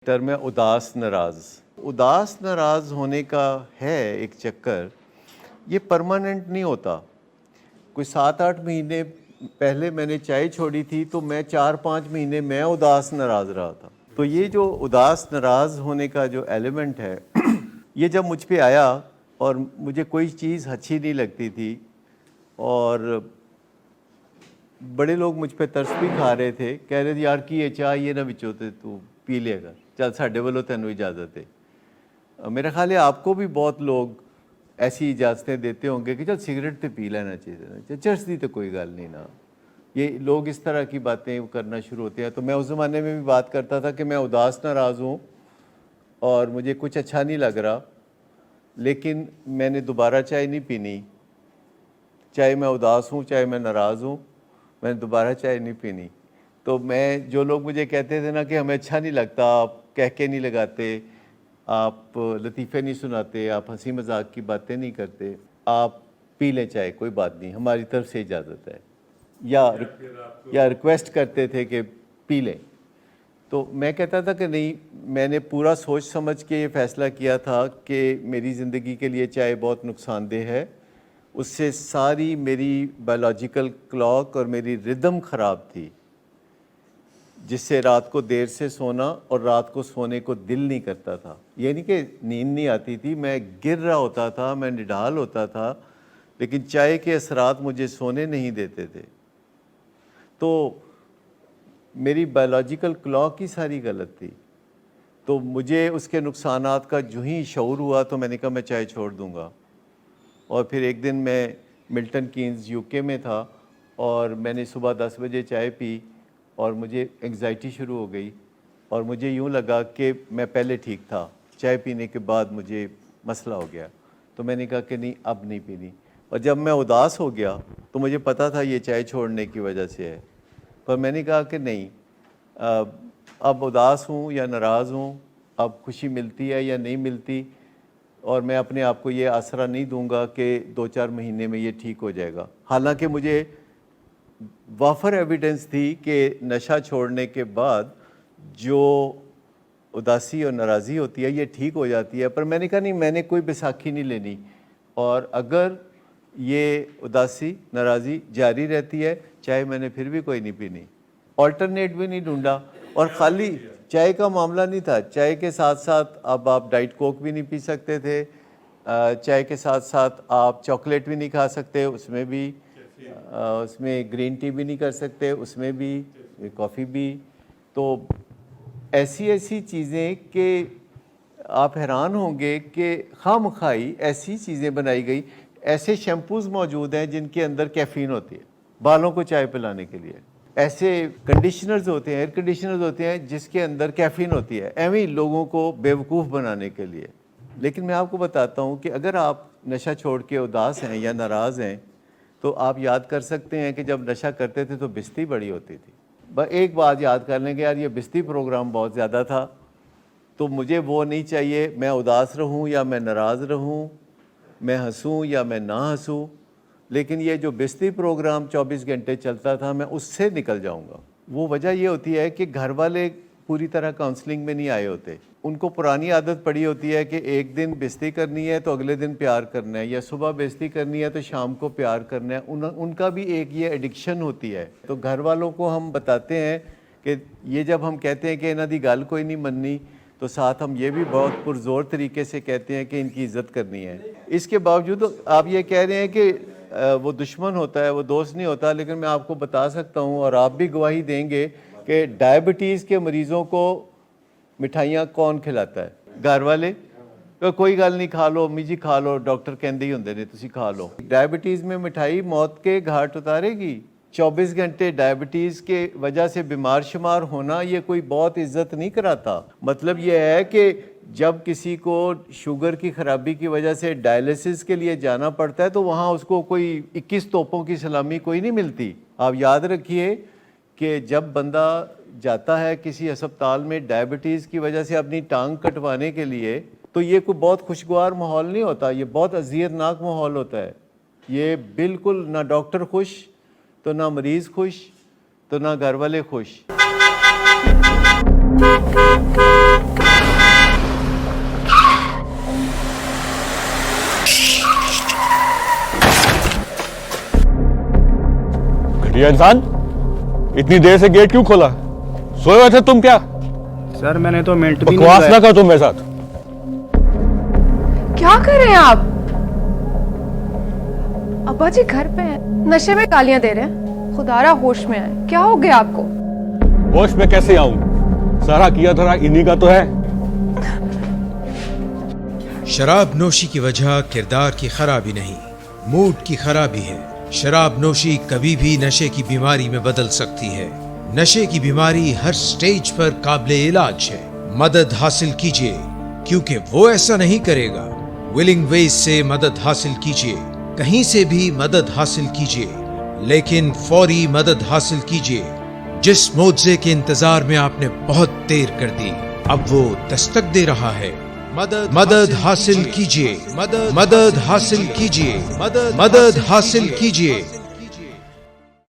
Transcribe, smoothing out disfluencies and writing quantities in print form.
Term है उदास नाराज़। उदास नाराज़ होने का है एक चक्कर, ये परमानेंट नहीं होता। कोई 7-8 महीने पहले मैंने चाय छोड़ी थी तो मैं 4-5 महीने मैं उदास नाराज़ रहा था। तो ये जो उदास नाराज़ होने का जो एलिमेंट है ये जब मुझ पे आया और मुझे कोई चीज़ अच्छी नहीं लगती थी और बड़े लोग मुझ पे तरस भी खा रहे थे, कह रहे थे यार कि ये चाय ये ना बिचो ते तू पी लेगा, चल साढ़े वालों तेनू इजाज़त है। मेरा ख्याल है आपको भी बहुत लोग ऐसी इजाज़तें देते होंगे कि चल सिगरेट तो पी लेना चाहिए, चर्च दी तो कोई गल नहीं ना। ये लोग इस तरह की बातें करना शुरू होते हैं। तो मैं उस ज़माने में भी बात करता था कि मैं उदास नाराज़ हूँ और मुझे कुछ अच्छा नहीं लग रहा, लेकिन मैंने दोबारा चाय नहीं पीनी। चाहे मैं उदास हूँ, चाहे मैं नाराज़ हूँ, मैंने दोबारा चाय नहीं पीनी। तो मैं जो लोग मुझे कहते थे ना कि हमें अच्छा नहीं लगता, आप कह के नहीं लगाते, आप लतीफ़े नहीं सुनाते, आप हंसी मजाक की बातें नहीं करते, आप पी लें चाय, कोई बात नहीं, हमारी तरफ से इजाज़त है, या रिक्वेस्ट करते थे कि पी लें। तो मैं कहता था कि नहीं, मैंने पूरा सोच समझ के ये फ़ैसला किया था कि मेरी ज़िंदगी के लिए चाय बहुत नुकसानदेह है। उससे सारी मेरी बायोलॉजिकल क्लॉक और मेरी रिदम ख़राब थी, जिससे रात को देर से सोना और रात को सोने को दिल नहीं करता था। ये नहीं कि नींद नहीं आती थी, मैं गिर रहा होता था, मैं निढाल होता था, लेकिन चाय के असरात मुझे सोने नहीं देते थे। तो मेरी बायोलॉजिकल क्लॉक ही सारी गलत थी। तो मुझे उसके नुकसानात का जो ही शऊर हुआ तो मैंने कहा मैं चाय छोड़ दूँगा। और फिर एक दिन मैं मिल्टन कीन्स यूके में था और मैंने सुबह 10 बजे चाय पी और मुझे एंग्जाइटी शुरू हो गई और मुझे यूँ लगा कि मैं पहले ठीक था, चाय पीने के बाद मुझे मसला हो गया। तो मैंने कहा कि नहीं, अब नहीं पीनी। और जब मैं उदास हो गया तो मुझे पता था ये चाय छोड़ने की वजह से है, पर मैंने कहा कि नहीं, अब उदास हूँ या नाराज़ हूँ, अब खुशी मिलती है या नहीं मिलती, और मैं अपने आप को ये आसरा नहीं दूंगा कि 2-4 महीने में ये ठीक हो जाएगा। हालांकि मुझे वाफर एविडेंस थी कि नशा छोड़ने के बाद जो उदासी और नाराज़ी होती है ये ठीक हो जाती है, पर मैंने कहा नहीं, मैंने कोई बैसाखी नहीं लेनी, और अगर ये उदासी नाराज़ी जारी रहती है चाहे मैंने फिर भी कोई नहीं पीनी। ऑल्टरनेट भी नहीं ढूंढा, और ख़ाली चाय का मामला नहीं था, चाय के साथ साथ अब आप डाइट कोक भी नहीं पी सकते थे, चाय के साथ साथ आप चॉकलेट भी नहीं खा सकते, उसमें भी उसमें ग्रीन टी भी नहीं कर सकते, उसमें भी कॉफ़ी भी। तो ऐसी ऐसी चीज़ें कि आप हैरान होंगे कि खामखाई ऐसी चीज़ें बनाई गई। ऐसे शैम्पूज़ मौजूद हैं जिनके अंदर कैफ़ीन होती है बालों को चाय पिलाने के लिए। ऐसे कंडीशनर्स होते हैं, एयर कंडीशनर्स होते हैं जिसके अंदर कैफ़ीन होती है, एवं लोगों को बेवकूफ़ बनाने के लिए। लेकिन मैं आपको बताता हूँ कि अगर आप नशा छोड़ के उदास हैं या नाराज़ हैं तो आप याद कर सकते हैं कि जब नशा करते थे तो बिस्ती बड़ी होती थी। बस एक बात याद कर लें कि यार ये बिस्ती प्रोग्राम बहुत ज़्यादा था, तो मुझे वो नहीं चाहिए। मैं उदास रहूँ या मैं नाराज़ रहूँ, मैं हंसूँ या मैं ना हंसूँ, लेकिन ये जो बिस्ती प्रोग्राम 24 घंटे चलता था मैं उससे निकल जाऊंगा। वो वजह ये होती है कि घर वाले पूरी तरह काउंसलिंग में नहीं आए होते, उनको पुरानी आदत पड़ी होती है कि एक दिन बिस्ती करनी है तो अगले दिन प्यार करना है, या सुबह बिस्ती करनी है तो शाम को प्यार करना है। उनका भी एक ये एडिक्शन होती है। तो घर वालों को हम बताते हैं कि ये जब हम कहते हैं कि इन्हां दी गल कोई नहीं मननी, तो साथ हम ये भी बहुत पुरजोर तरीके से कहते हैं कि इनकी इज़्ज़त करनी है। इसके बावजूद आप ये कह रहे हैं कि वो दुश्मन होता है, वो दोस्त नहीं होता, लेकिन मैं आपको बता सकता हूँ और आप भी गवाही देंगे कि डायबिटीज़ के मरीज़ों को मिठाइयाँ कौन खिलाता है? घर वाले। तो कोई गल नहीं, खा लो अम्मी जी, खा लो, डॉक्टर कहते ही होंगे ने तुसी खा लो। डायबिटीज़ में मिठाई मौत के घाट उतारेगी। 24 घंटे डायबिटीज़ के वजह से बीमार शुमार होना ये कोई बहुत इज्जत नहीं कराता। मतलब ये है कि जब किसी को शुगर की ख़राबी की वजह से डायलिसिस के लिए जाना पड़ता है तो वहाँ उसको कोई 21 तोपों की सलामी कोई नहीं मिलती। आप याद रखिए कि जब बंदा जाता है किसी अस्पताल में डायबिटीज़ की वजह से अपनी टांग कटवाने के लिए, तो ये कोई बहुत खुशगवार माहौल नहीं होता, ये बहुत अज़ियतनाक माहौल होता है। ये बिल्कुल ना डॉक्टर खुश, तो ना मरीज़ खुश, तो ना घर वाले खुश। ये इंसान इतनी देर से गेट क्यों खोला? सोए हुए थे तुम क्या? सर मैंने तो मिनट भी नहीं बकवास लगाया। ना कर तुम मेरे साथ। क्या कर रहे हैं आप? अब्बा जी घर पे हैं, नशे में गालियां दे रहे हैं। खुदारा होश में आए, क्या हो गया आपको? होश में कैसे आऊं? सारा किया धरा इन्हीं का तो है। शराब नोशी की वजह किरदार की खराबी नहीं, मूड की खराबी है। शराब नोशी कभी भी नशे की बीमारी में बदल सकती है। नशे की बीमारी हर स्टेज पर काबिले इलाज है। मदद हासिल कीजिए, क्योंकि वो ऐसा नहीं करेगा। विलिंग वेज से मदद हासिल कीजिए, कहीं से भी मदद हासिल कीजिए, लेकिन फौरी मदद हासिल कीजिए। जिस मुआवजे के इंतजार में आपने बहुत देर कर दी, अब वो दस्तक दे रहा है। मदद हासिल कीजिए, मदद हासिल कीजिए, मदद हासिल कीजिए।